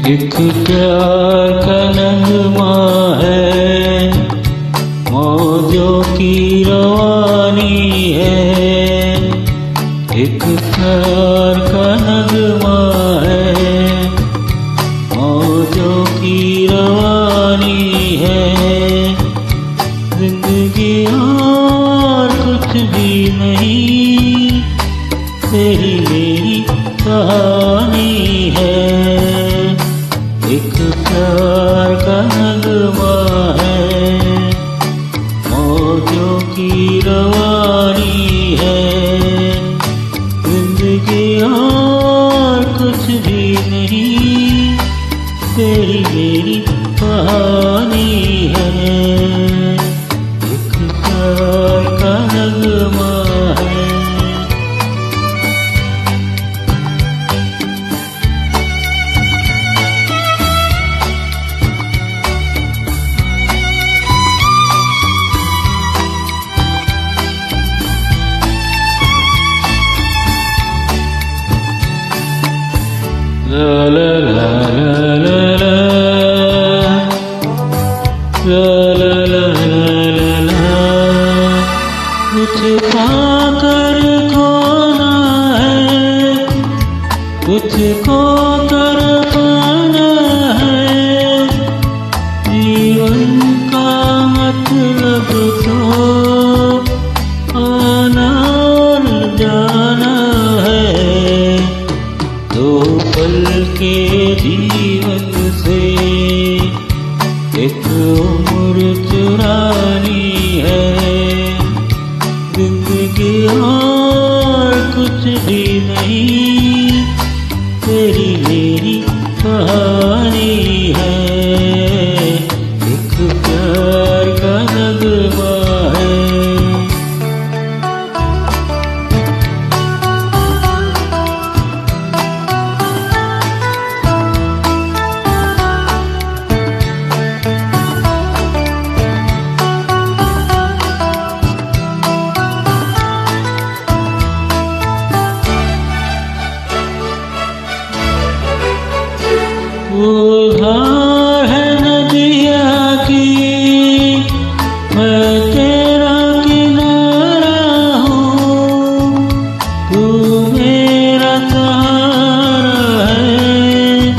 एक प्यार का नगमा है, मौजों की रवानी है। एक प्यार का नगमा है, मौजों की रवानी है। जिंदगी और कुछ भी नहीं, तेरी मेरी कहानी है। एक प्यार का नगमा है, मौजों की रवानी है। जिंदगी और कुछ भी नहीं, तेरी मेरी कहानी है। एक प्यार का नगमा है। La la la la la la, la la la la la la। कुछ पाकर खोना है, कुछ खोकर पाना है। जीवन का मतलब तो आना और जाना है। दो पल के जीवन से एक उम्र चुरानी है। जिंदगी और कुछ भी नहीं, तेरी मेरी कहानी है। एक प्यार का नगमा है। उधार है नदिया की, मैं तेरा किनारा हूँ। तू मेरा सहारा है,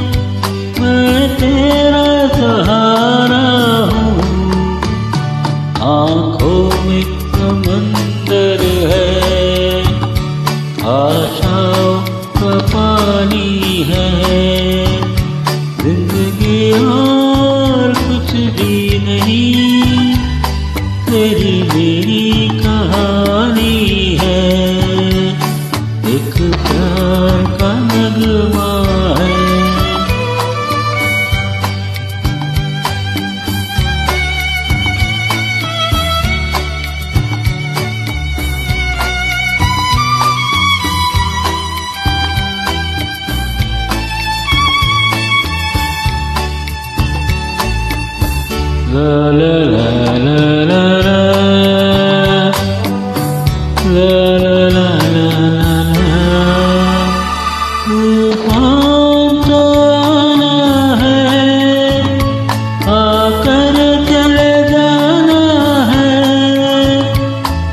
मैं तेरा सहारा हूँ। आँखों में समंदर है, आशाओं का पानी है। जिंदगी और कुछ भी नहीं, तेरी मेरी कहानी है। एक प्यार का नगमा है। La la la la la la, la la la la la la। तूफान तो आना है, आकर चले जाना है।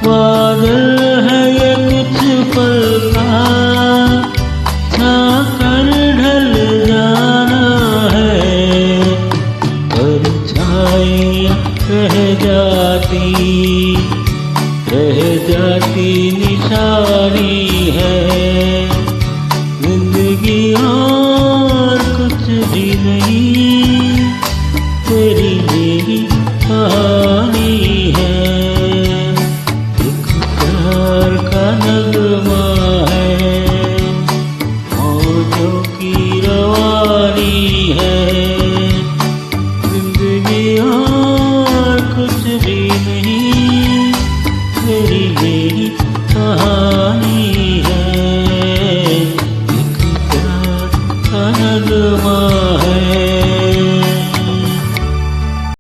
बादल है ये कुछ पल का, छाकर ढल जाना है। परछाइयाँ रह जाती नहीं